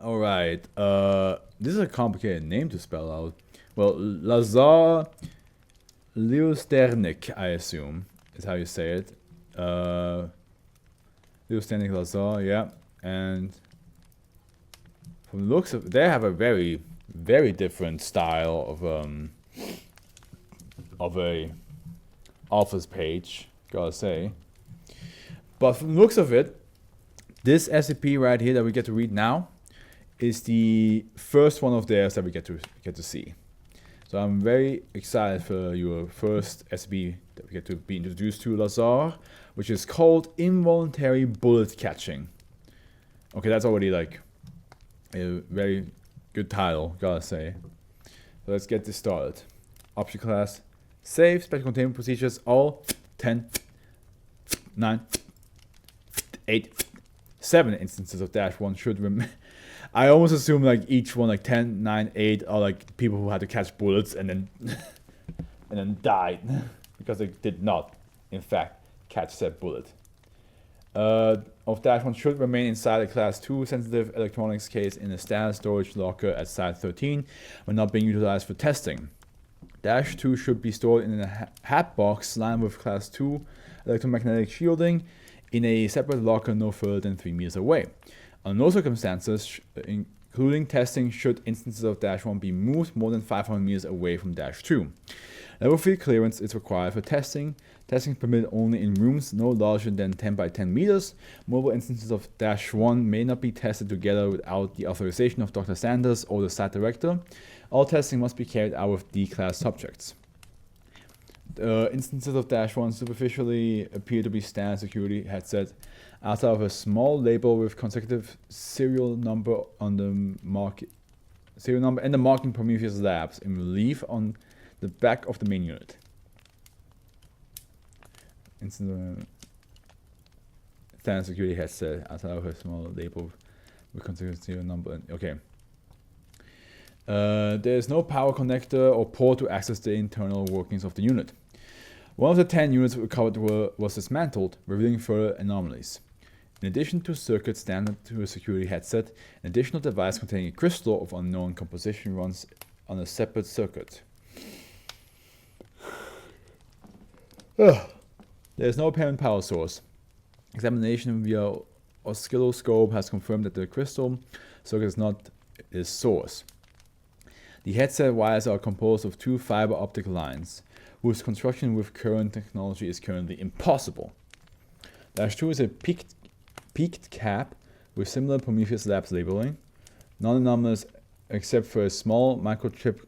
Alright, this is a complicated name to spell out. Well, Lazar Leosternik, I assume, is how you say it. Leosternik Lazar, yeah. And from the looks of, they have a very, very different style of a author's page, gotta say. But from the looks of it, this SCP right here that we get to read now is the first one of theirs that we get to see. So I'm very excited for your first SCP that we get to be introduced to, Lazar, which is called Involuntary Bullet Catching. Okay, that's already like a very good title, gotta say. So let's get this started. Object class, save, special containment procedures, all 10, 9, 8, 7 instances of -1 should remain. I almost assume like each one, like 10, 9, 8 are like people who had to catch bullets and then and then died because they did not, in fact, catch said bullet. Of -1 should remain inside a class 2 sensitive electronics case in a status storage locker at site 13 when not being utilized for testing. -2 should be stored in a hat box lined with class 2 electromagnetic shielding in a separate locker no further than 3 meters away. Under no circumstances, including testing, should instances of -1 be moved more than 500 meters away from -2. Level 3 clearance is required for testing. Testing is permitted only in rooms no larger than 10 by 10 meters. Mobile instances of -1 may not be tested together without the authorization of Dr. Sanders or the site director. All testing must be carried out with D-class subjects. Instances of -1 superficially appear to be standard security headset outside of a small label with consecutive serial number on the serial number and the marking Prometheus Labs in relief on the back of the main unit. Standard security headset outside of a small label with consecutive serial number. Okay. There is no power connector or port to access the internal workings of the unit. One of the 10 units recovered was dismantled, revealing further anomalies. In addition to circuits standard to a security headset, an additional device containing a crystal of unknown composition runs on a separate circuit. There is no apparent power source. Examination via oscilloscope has confirmed that the crystal circuit is not its source. The headset wires are composed of 2 fiber optic lines, whose construction with current technology is currently impossible. -2 is a peaked cap with similar Prometheus Labs labeling, non-anomalous except for a small microchip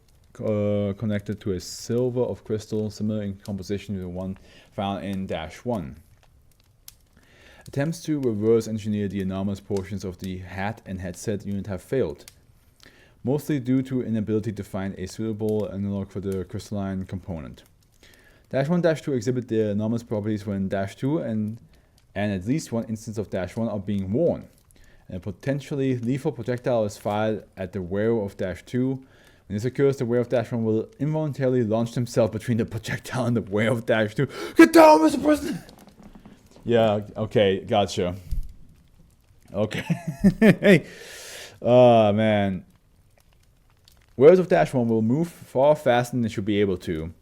connected to a silver of crystal similar in composition to the one found in -1. Attempts to reverse engineer the anomalous portions of the hat and headset unit have failed, mostly due to inability to find a suitable analog for the crystalline component. -1, -2 exhibit their anomalous properties when -2 and at least one instance of -1 are being worn. A potentially lethal projectile is fired at the wearer of -2. When this occurs, the wearer of -1 will involuntarily launch themselves between the projectile and the wearer of -2. Get down, Mr. President! Yeah, okay, gotcha. Okay. Oh, man. Wearers of -1 will move far faster than they should be able to,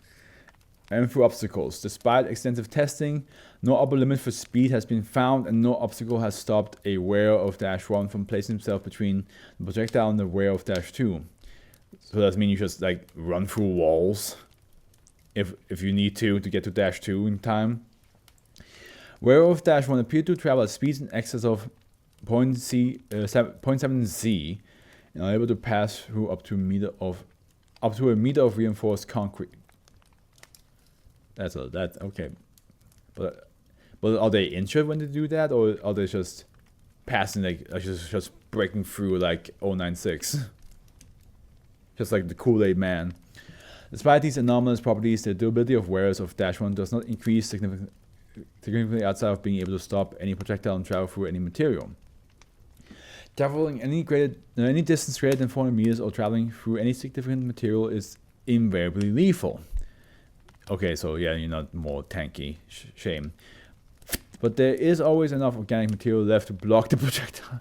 and through obstacles. Despite extensive testing, no upper limit for speed has been found, and no obstacle has stopped a wearer of -1 from placing himself between the projectile and the wearer of -2. So that means you just like run through walls if you need to get to -2 in time. Wearer of -1 appear to travel at speeds in excess of 0.7 z and are able to pass through up to a meter of reinforced concrete. That's okay. But are they injured when they do that, or are they just passing like just breaking through like 096? Just like the Kool-Aid Man. Despite these anomalous properties, the durability of wearers of -1 does not increase significantly outside of being able to stop any projectile and travel through any material. Traveling any distance greater than 400 meters or traveling through any significant material is invariably lethal. Okay, so yeah, you're not more tanky. Shame. But there is always enough organic material left to block the projectile.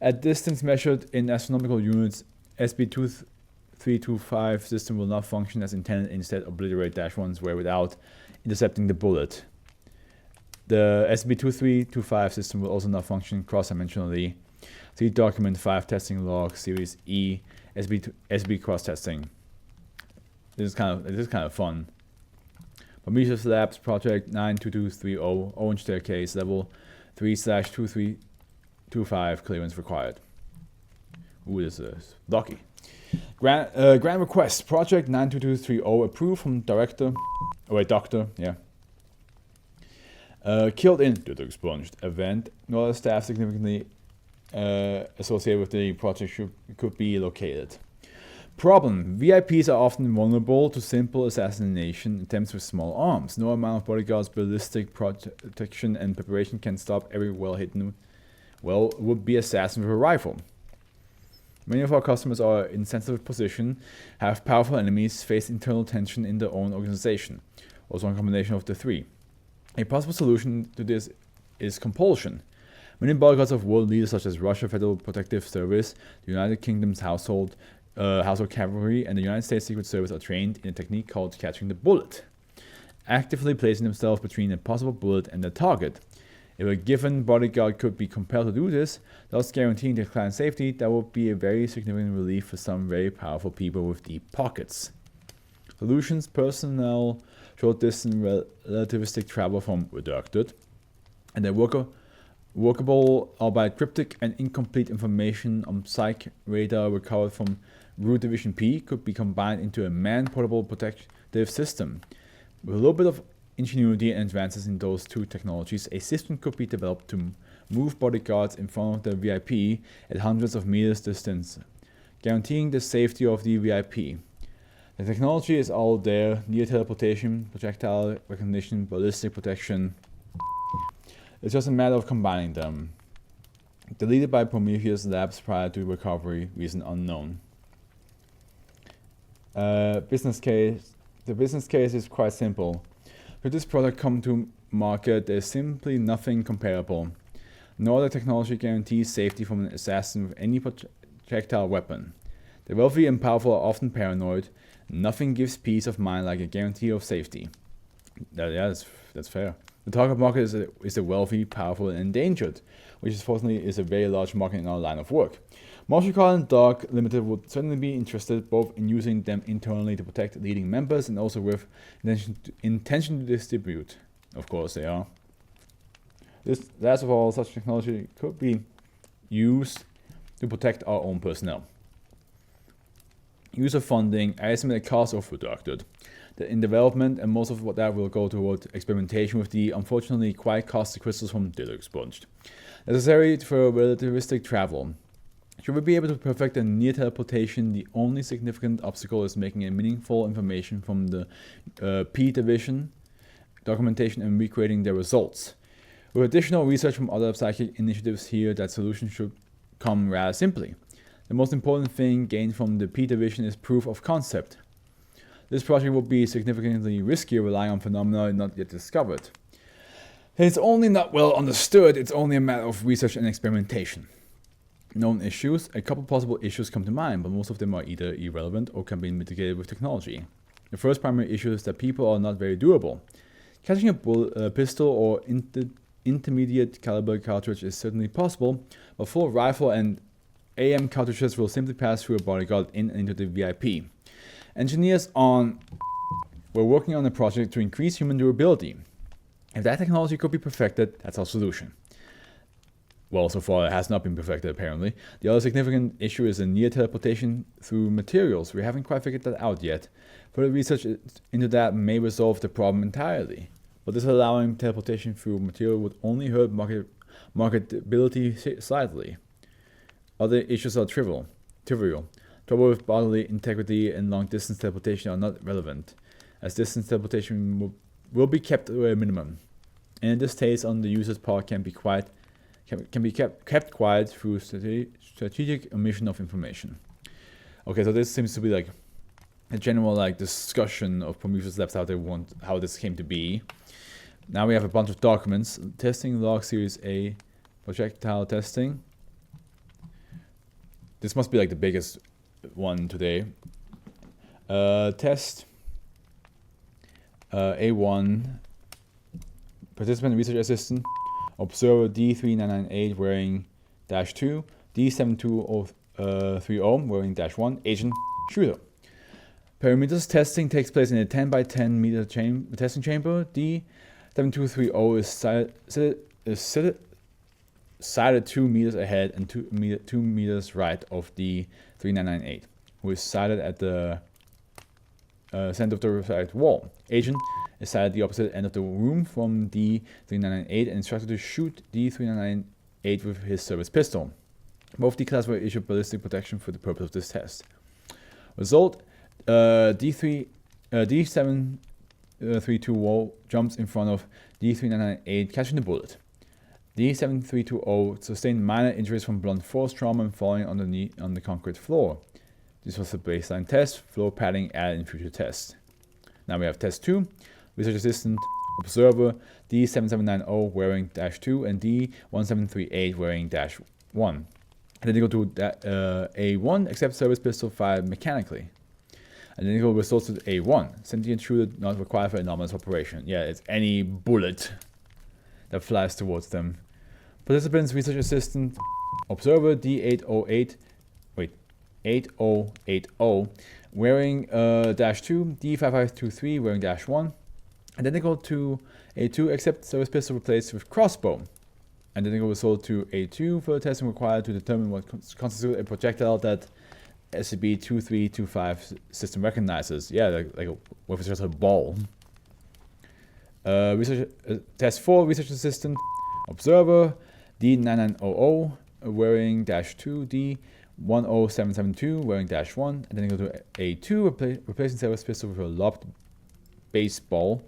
At distance measured in astronomical units, SB2325 system will not function as intended, instead obliterate -1's way without intercepting the bullet. The SB2325 system will also not function cross-dimensionally. See document 5 testing log series E SB cross testing. This is kind of fun. Prometheus Labs Project 92230 Orange Staircase Level 3/2325 clearance required. Ooh, this is lucky. Grant request Project 92230 approved from Doctor. Yeah. Killed in the expunged event. No other staff significantly associated with the project could be located. Problem: VIPs are often vulnerable to simple assassination attempts with small arms. No amount of bodyguards, ballistic protection, and preparation can stop every would-be assassin with a rifle. Many of our customers are in sensitive position, have powerful enemies, face internal tension in their own organization. Also a combination of the three. A possible solution to this is compulsion. Many bodyguards of world leaders such as Russia Federal Protective Service, the United Kingdom's Household Cavalry, and the United States Secret Service are trained in a technique called catching the bullet, actively placing themselves between a possible bullet and the target. If a given bodyguard could be compelled to do this, thus guaranteeing their clan's safety, that would be a very significant relief for some very powerful people with deep pockets. Solutions: personnel, short-distance relativistic travel from redacted, and a workable, albeit cryptic and incomplete information on psych radar recovered from Root Division P could be combined into a man-portable protective system. With a little bit of ingenuity and advances in those two technologies, a system could be developed to move bodyguards in front of the VIP at hundreds of meters distance, guaranteeing the safety of the VIP. The technology is all there: near teleportation, projectile recognition, ballistic protection. It's just a matter of combining them. Deleted by Prometheus Labs prior to recovery, reason unknown. Business case. The business case is quite simple. Should this product come to market, there's simply nothing comparable. No other technology guarantees safety from an assassin with any projectile weapon. The wealthy and powerful are often paranoid. Nothing gives peace of mind like a guarantee of safety. That's fair. The target market is the wealthy, powerful, and endangered, which fortunately is a very large market in our line of work. Marshall and Dark Limited would certainly be interested both in using them internally to protect leading members and also with intention to distribute. Of course they are. Last of all, such technology could be used to protect our own personnel. User funding, I estimate the cost of redacted. In development, and most of what that will go toward experimentation with the unfortunately quite costly crystals from Dither expunged. Necessary for relativistic travel. Should we be able to perfect a near teleportation, the only significant obstacle is making a meaningful information from the P division documentation and recreating their results. With additional research from other psychic initiatives here, that solution should come rather simply. The most important thing gained from the P division is proof of concept. This project will be significantly riskier, relying on phenomena not yet discovered. It's only not well understood, it's only a matter of research and experimentation. Known issues: a couple possible issues come to mind, but most of them are either irrelevant or can be mitigated with technology. The first primary issue is that people are not very durable. Catching a pistol or intermediate caliber cartridge is certainly possible, but full rifle and AM cartridges will simply pass through a bodyguard in and into the VIP. Engineers were working on a project to increase human durability. If that technology could be perfected, that's our solution. Well, so far it has not been perfected apparently. The other significant issue is the near teleportation through materials. We haven't quite figured that out yet. Further research into that may resolve the problem entirely. But this allowing teleportation through material would only hurt marketability slightly. Other issues are trivial. Trouble with bodily integrity and long-distance teleportation are not relevant, as distance teleportation will be kept to a minimum. And this taste on the user's part can be kept quiet through strategic omission of information. Okay, so this seems to be like a general discussion of Prometheus Labs, how this came to be. Now we have a bunch of documents. Testing log series A, projectile testing. This must be like the biggest one today. Test A1, participant research assistant, observer D3998 wearing -2, D72030 wearing -1, agent, shooter. Parameters testing takes place in a 10 by 10 meter testing chamber. D7230 is sighted 2 meters ahead and 2 meters right of D3998, who is sighted at the center of the side wall. Agent is sighted at the opposite end of the room from D3998 and instructed to shoot D3998 with his service pistol. Both D-class were issued ballistic protection for the purpose of this test. Result: D7320 jumps in front of D3998, catching the bullet. D7320 sustained minor injuries from blunt force trauma and falling on the concrete floor. This was the baseline test, floor padding added in future tests. Now we have test 2, research assistant, observer, D7790 wearing -2 and D1738 wearing -1. Identical to A1, except service pistol fired mechanically. Identical results to A1, sentient shooter not required for anomalous operation. Yeah, it's any bullet that flies towards them. Participants, research assistant, observer D8080 wearing -2, D5523 wearing -1. Identical to A2, except service pistol replaced with crossbow. Identical result to A2 for the testing required to determine what constitutes a projectile that SCP-2325 system recognizes. Yeah, like what if it's just a ball. Test 4, research assistant, observer, D9900 wearing -2, D10772 wearing -1. Identical to A2, replacing service pistol with a lobbed baseball,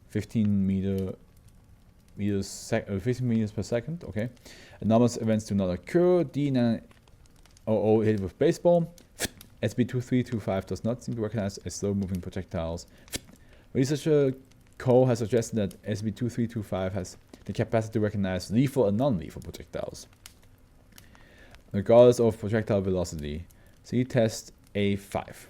15 meters per second. Okay. Anomalous events do not occur. D900 hit with baseball. SCP-2325 does not seem to recognize a slow-moving projectiles. Researcher Cole has suggested that SCP-2325 has the capacity to recognize lethal and non-lethal projectiles, regardless of projectile velocity. See Test A5.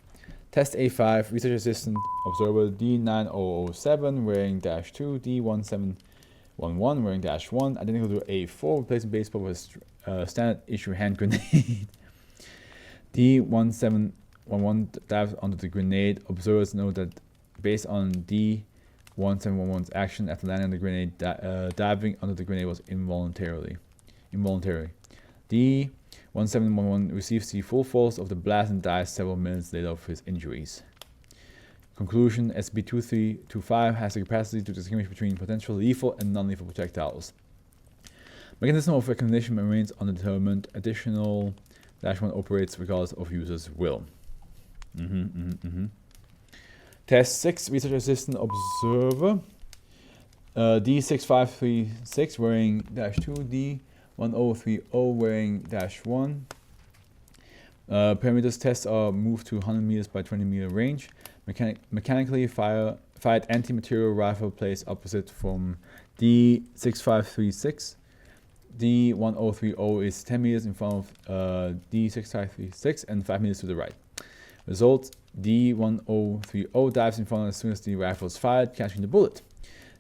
Test A5, research assistant, observer D9007 wearing -2, D1711 wearing -1, identical to A4, replacing baseball with a standard issue hand grenade. D1711 dives onto the grenade. Observers know that based on D1711's action after landing on the grenade, diving onto the grenade was involuntary. D1711 receives the full force of the blast and dies several minutes later of his injuries. Conclusion: SCP-2325 has the capacity to distinguish between potential lethal and non-lethal projectiles. Mechanism of recognition remains undetermined. Additional -1 operates regardless of user's will. Test 6, research assistant, observer, D6536 wearing -2, D1030 wearing -1. Parameters tests are moved to 100 meters by 20 meter range. Mechanically fired anti-material rifle placed opposite from D6536. D1030 is 10 meters in front of D6536 and 5 meters to the right. Result: D1030 dives in front as soon as the rifle is fired, catching the bullet.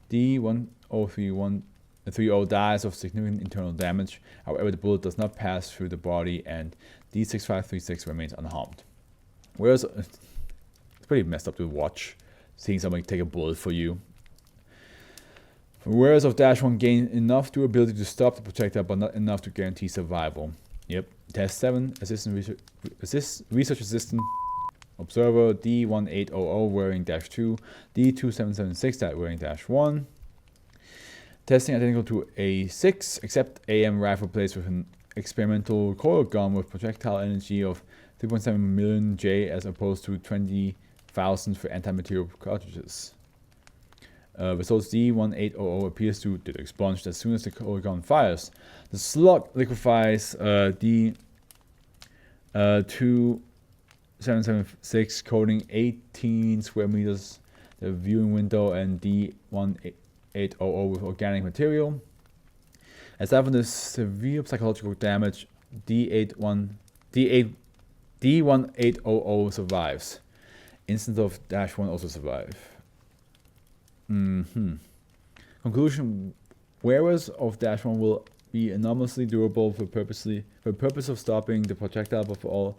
D1030 dies of significant internal damage. However, the bullet does not pass through the body, and D6536 remains unharmed. Whereas it's pretty messed up to watch, seeing somebody take a bullet for you. Wearers of -1 gain enough durability to stop the projectile, but not enough to guarantee survival. Yep. Test 7, research assistant, observer D1800 wearing -2, D2776 wearing -1. Testing identical to A6, except AM rifle placed with an experimental coil gun with projectile energy of 3.7 million J as opposed to 20,000 for anti-material cartridges. Results: D1800 appears to detect expunged as soon as the coil gun fires. The slug liquefies D2776, coating 18 square meters the viewing window, and D1800 with organic material. Aside from the severe psychological damage, D81 D1800 survives. Instance of -1 also survive. Conclusion: wearers of -1 will be anomalously durable for the purpose of stopping the projectile, but for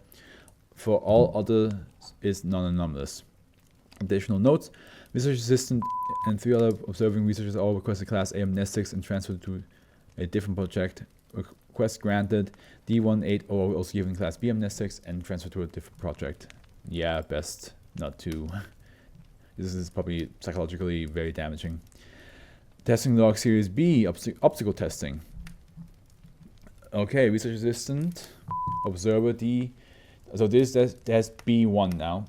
all others is non-anomalous. Additional notes: research assistant and 3 other observing researchers all requested Class A amnestics and transferred to a different project. Request granted. D1800 also given Class B amnestics and transferred to a different project. Yeah, best not to. This is probably psychologically very damaging. Testing log series B, obstacle testing. Okay, research assistant, observer D. So that's B1 now.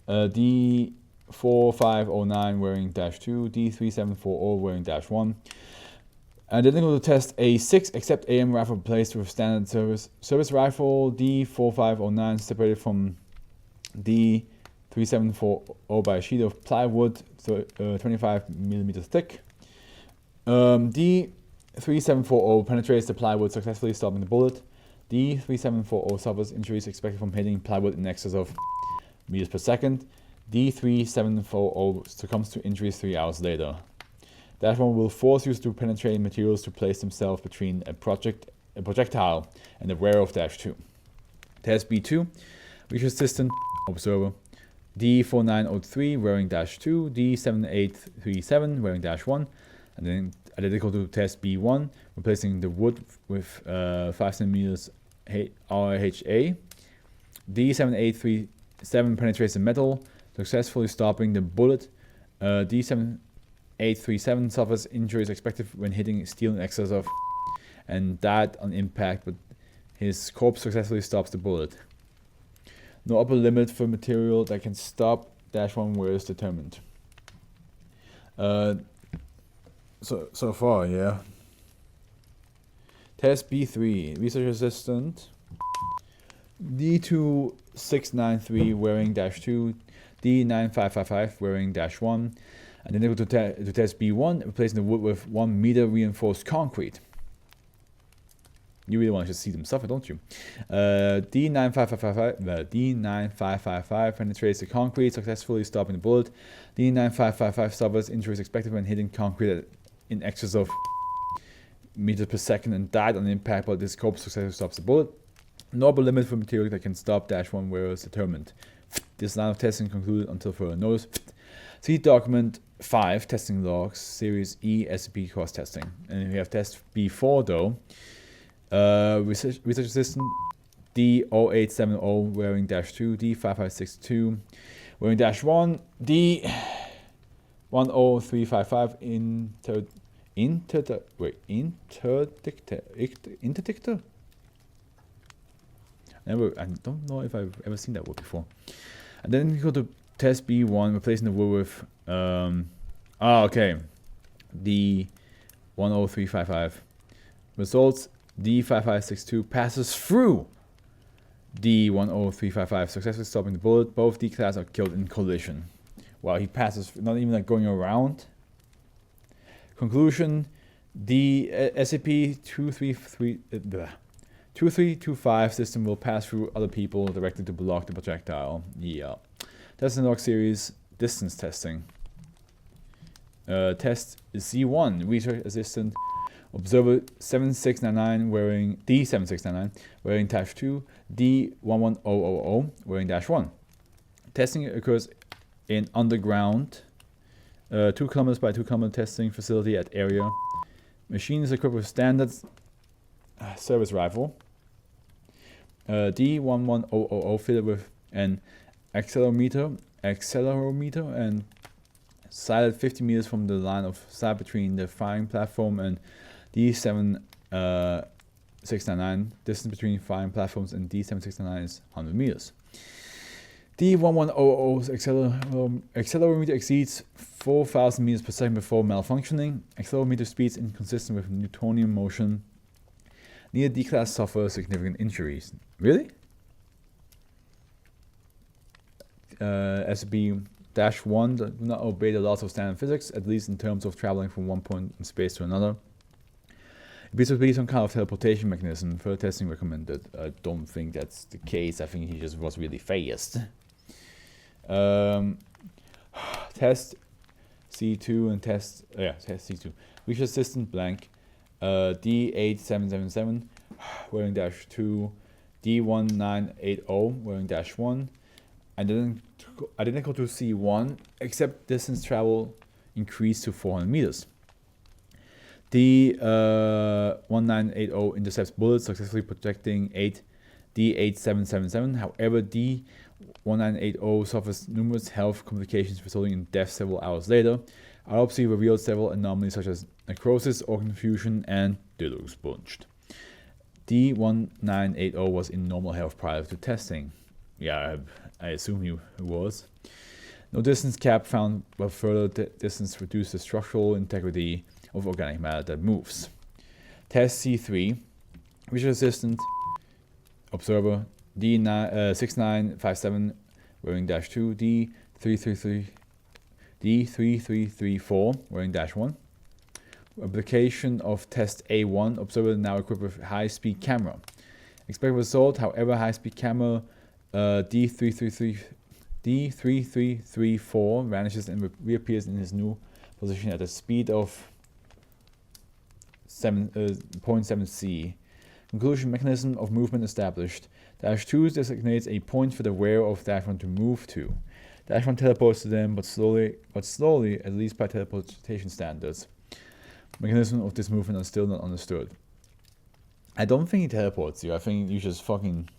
D4509 wearing -2, D3740 wearing -1. And then go to test a 6 except AM rifle placed with standard service rifle. D4509 separated from D3740 by a sheet of plywood 25mm thick. D3740 penetrates the plywood, successfully stopping the bullet. D3740 suffers injuries expected from hitting plywood in excess of meters per second. D3740 succumbs to injuries 3 hours later. -1 will force users to penetrate materials to place themselves between a projectile and the wearer of -2. Test B2, research assistant, observer. D4903 wearing -2, D7837 wearing -1, and then identical to test B1, replacing the wood with 5 centimeters RHA. D7837 penetrates the metal, successfully stopping the bullet. D7837 suffers injuries expected when hitting steel in excess of, and died on impact, but his corpse successfully stops the bullet. No upper limit for material that can stop -1 wearers determined. So far, yeah. Test B3, research assistant. D2693 wearing -2, D9555 wearing -1, and then they go to test B1, replacing the wood with 1 meter reinforced concrete. You really want to see them suffer, don't you? D9555 penetrates the concrete, successfully stopping the bullet. D9555 suffers injuries expected when hitting concrete in excess of meters per second and died on impact, but this corpse successfully stops the bullet. No upper limit for material that can stop -1 wearers determined. This line of testing concluded until further notice. See document 5, testing logs, series E, SCP cross testing. And we have test B4 though. Research assistant D0870 wearing -2, D5562 wearing -1, D10355 interdictor? I don't know if I've ever seen that word before. And then we go to test B1, replacing the word with D10355. Results: D5562 passes through D10355, successfully stopping the bullet. Both D class are killed in collision. Wow, he passes, not even like going around. Conclusion: the SCP-2325 system will pass through other people directly to block the projectile. Yeah. Testing log series, distance testing. Test Z1, research assistant, observer 7699 wearing D7699 wearing -2, D11000 wearing -1. Testing occurs in underground 2 kilometers by 2 kilometer testing facility at area. Machine is equipped with standard service rifle. D11000 fitted with an accelerometer and sighted 50 meters from the line of sight between the firing platform and D7699. Distance between firing platforms and D7699 is 100 meters. D11000's accelerometer exceeds 4,000 meters per second before malfunctioning. Accelerometer speeds inconsistent with Newtonian motion. Neither D-class suffer significant injuries. Really? SCP-1 do not obey the laws of standard physics, at least in terms of traveling from one point in space to another. This would be some kind of teleportation mechanism. Further testing recommended. I don't think that's the case. I think he just was really fast. Test C2 and test test C2. Research assistant blank. D8777 wearing -2. D1980 wearing -1. Identical to C1 except distance travel increased to 400 meters. D1980 intercepts bullets, successfully protecting D8777. However, D1980 suffers numerous health complications resulting in death several hours later. Autopsy revealed several anomalies such as necrosis, organ fusion, and dildo expunged. D1980 was in normal health prior to testing. Yeah, I assume he was. No distance cap found, but further distance reduced the structural integrity of organic matter that moves. Test C3. Research assistant observer D6957 wearing -2. D3334 wearing -1. Application of test A1. Observer now equipped with high-speed camera. Expected result, however, high-speed camera D3334 vanishes and reappears in his new position at a speed of 0.7 c. Conclusion: mechanism of movement established. -2 designates a point for the wearer of -1 to move to. -1 teleports to them, but slowly, at least by teleportation standards. Mechanism of this movement are still not understood. I don't think he teleports you. I think you just fucking...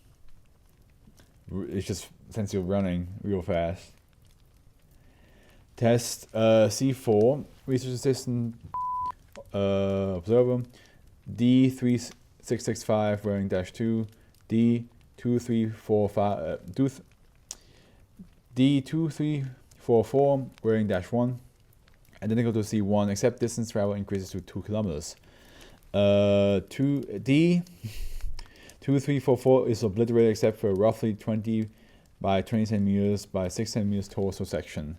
It's just since you're running real fast. Test C4. Research assistant observer D3665 wearing -2. D2344 wearing -1. Identical to C1 except distance travel increases to 2 kilometers. D2344 is obliterated except for roughly 20 by 20 centimeters by 6 centimeters torso section.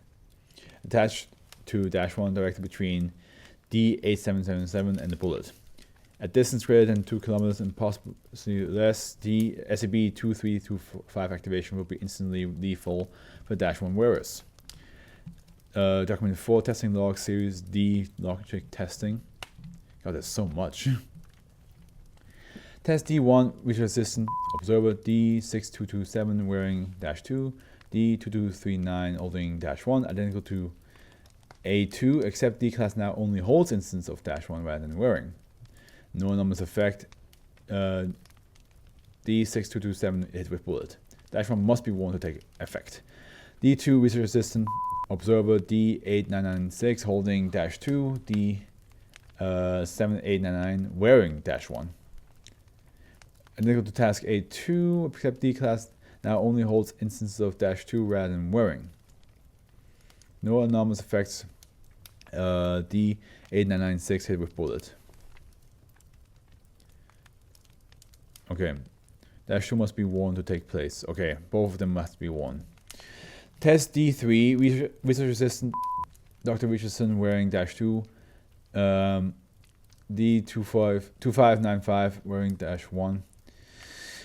Attached to -1 directly between D8777 and the bullet. At distance greater than 2 kilometers and possibly less, the SCP-2325 activation will be instantly lethal for -1 wearers. Document 4 testing log series D logic testing. God, there's so much. Test D1 research assistant observer D6227 wearing -2. D2239 holding -1 identical to A2 except D class now only holds instance of -1 rather than wearing. No anomalous effect. D6227 hit with bullet. -1 must be worn to take effect. D2 research assistant observer D8996 holding -2. D7899 wearing -1. Identical to task A2 except D class now only holds instances of -2 rather than wearing. No anomalous effects. D8996 hit with bullet. Okay. -2 must be worn to take place. Okay, both of them must be worn. Test D3, research assistant Dr. Richardson wearing -2. D2595 wearing -1.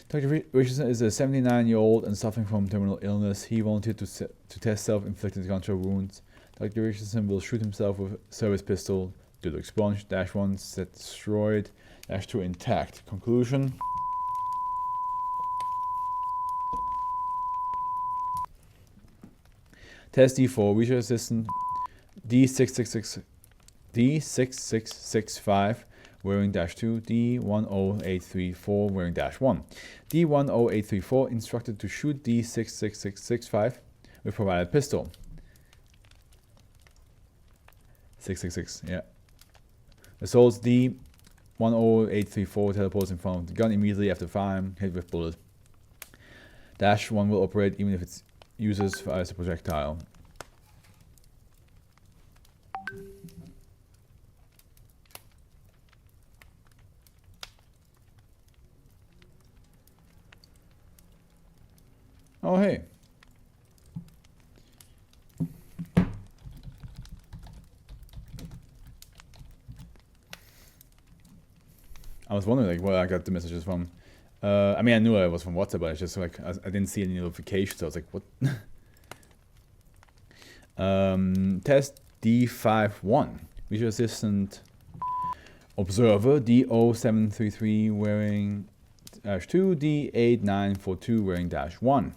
Dr. Richardson is a 79-year-old and suffering from terminal illness. He volunteered to test self-inflicted gunshot wounds. Dr. Richardson will shoot himself with a service pistol. Dildo expunged. -1 set destroyed. -2 intact. Conclusion. Test D4. Research assistant D6665 wearing -2. D10834 wearing -1. D10834 instructed to shoot D66665 with provided pistol. 666, yeah. Assaults D10834 teleports in front of the gun immediately after firing, hit with bullet. -1 will operate even if it uses fires a projectile. Oh, hey. was wondering like where I got the messages from. I mean, I knew it was from WhatsApp, but it's just like I didn't see any notifications. So I was like, what? Test D51. Visual Assistant Observer D0733 wearing -2, D8942 wearing -1.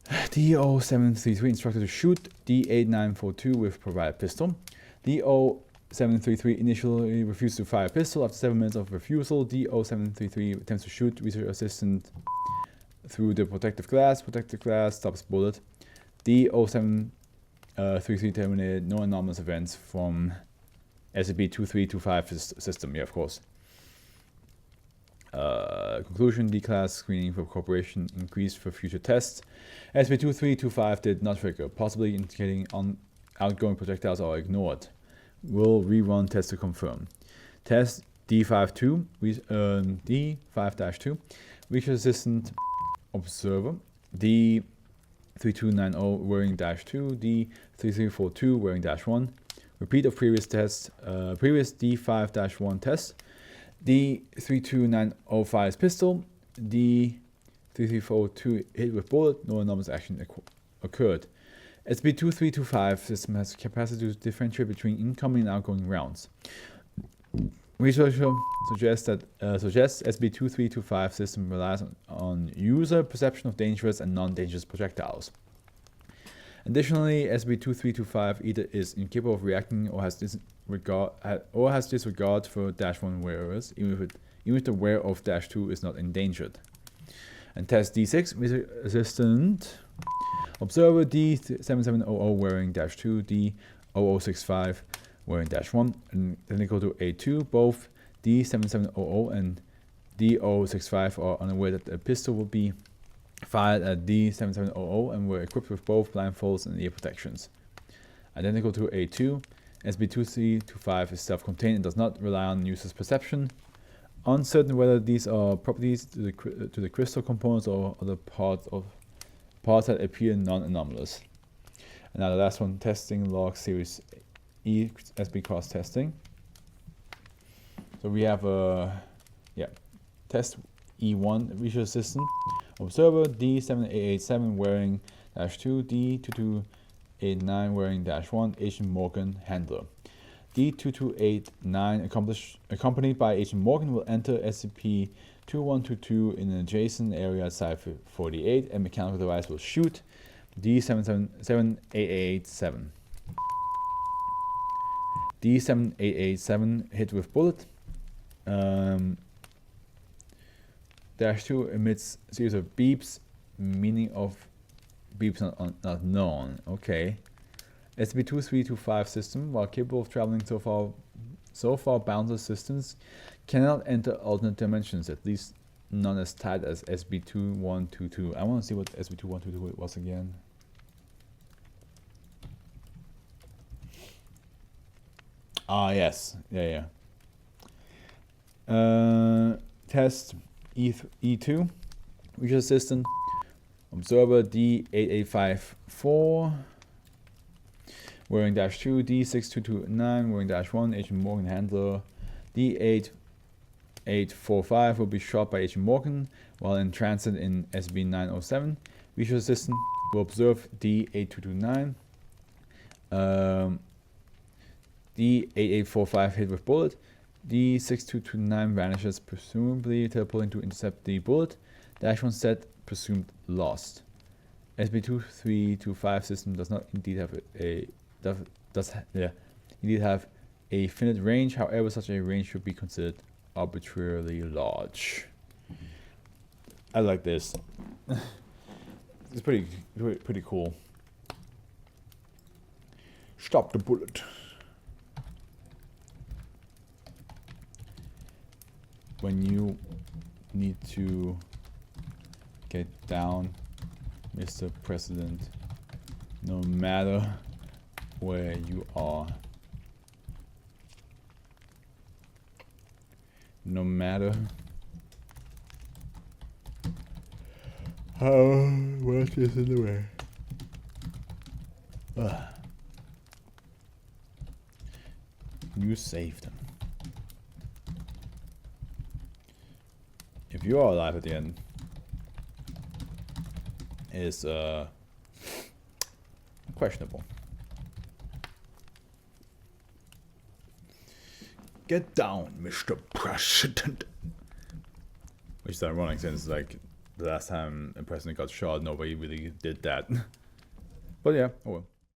D0733 instructed to shoot D8942 with provided pistol. D0733 initially refused to fire a pistol. After 7 minutes of refusal, D0733 attempts to shoot Research Assistant through the protective glass. Protective glass stops bullet. D0733 terminated no anomalous events from SCP-2325 system. Yeah, of course. Conclusion: D-class screening for cooperation increased for future tests. SCP-2325 did not trigger, possibly indicating outgoing projectiles are ignored. Will rerun test to confirm. Test D52, D5-2, Research Assistant Observer, D3290 wearing -2, D3342 wearing -1. Repeat of previous tests, previous D5-1 test. D3290 fires pistol. D3342 hit with bullet. No anomalous action occurred. SCP-2325 system has capacity to differentiate between incoming and outgoing rounds. Researcher suggests SCP-2325 system relies on user perception of dangerous and non-dangerous projectiles. Additionally, SCP-2325 either is incapable of reacting or has disregard for -1 wearers, even if the wearer of -2 is not endangered. And test D6, Research Assistant Observer D7700 wearing -2, D0065 wearing -1, and technical to A2. Both D7700 and D0065 are unaware that a pistol will be fired at D7700 and were equipped with both blindfolds and ear protections. Identical to A2, SCP-2325 is self-contained and does not rely on user's perception. Uncertain whether these are properties to the crystal components or other parts that appear non-anomalous. And now the last one, testing log series E SB cross testing. So we have test E1 Research Assistant Observer D7887 wearing -2, D2289 wearing -1, Agent Morgan Handler. D2289 accompanied by Agent Morgan will enter SCP-2122 in an adjacent area outside 48. A mechanical device will shoot D7887. D7887 hit with bullet. -2 emits a series of beeps, meaning of beeps not known. Okay. SCP-2325 system, while capable of traveling so far boundless systems, cannot enter alternate dimensions, at least none as tight as SCP-2122. I want to see what SCP-2122 was again. Ah, yes. Yeah. Test E2, Research Assistant Observer D8854 wearing -2, D6229 wearing -1, Agent Morgan Handler. D8845 will be shot by Agent Morgan while in transit in SB-907. Research Assistant will observe D8229. D8845 hit with bullet. D6229 vanishes, presumably teleporting to intercept the bullet. -1 set presumed lost. SCP-2325 system does not indeed have a finite range. However, such a range should be considered arbitrarily large. I like this. It's pretty cool. Stop the bullet. When you need to get down, Mr. President, no matter where you are, no matter how much is in the way. You saved them. if you are alive at the end, is questionable. Get down, Mr. President. Which is ironic since like the last time a president got shot, nobody really did that. But yeah, oh well.